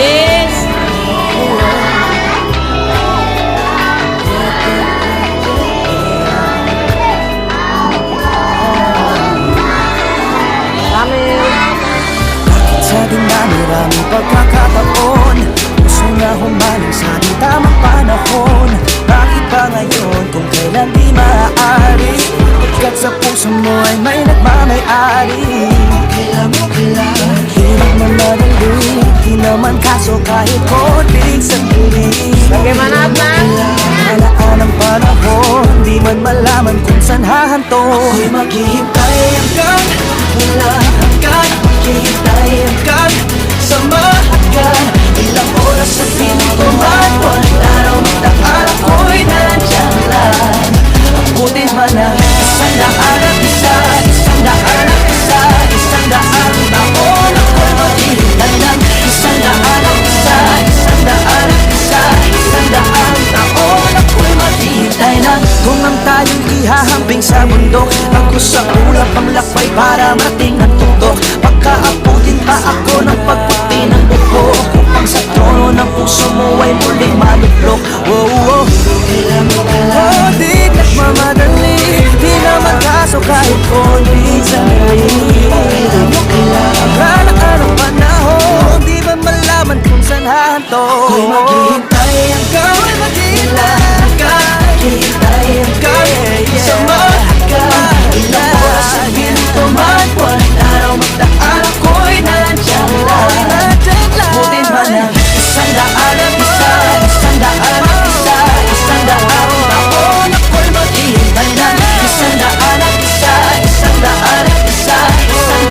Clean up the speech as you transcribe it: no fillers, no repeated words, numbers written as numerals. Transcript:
Bilis! Sa dinami-raming pagkakataon, gusto na humaling sa di tamang panahon. Bakit ba ngayon kung kailan di maaari? Pagkat sa puso mo ay may nagmamay-ari. Kailan mo kailangan, di nagmamadali, di naman kaso kahit konting sandali. Bagaimana na? Halaan ang panahon, di man malaman kung saan hahanto. Ako'y maghihintay hanggang wala hanggang, maghihintay hanggang sa mahagkan. Ilang oras sa piling ko man, walang araw magdaan, ako'y nandiyan lang. Abutin man ang isang daan at isa, isang daan at isa, isang daang taon, ako'y maghihintay lang. Isang daan at isa, isang daan at isa, isang daang taon, ako'y maghihintay lang. Kung ang tayong ihahambing sa bundok, ako sa ulap ang lakbay para marating ang tuktok. Pagkaabutin pa ako ng pagputi ng buko, upang sa trono ng puso mo ay muling maluplok. Oh, kailan mo kailangan, di nagmamadali, di naman kaso kahit konting sandali. Kailan mo kailangan, halaan ang panahon, di ba malaman kung saan hahanto.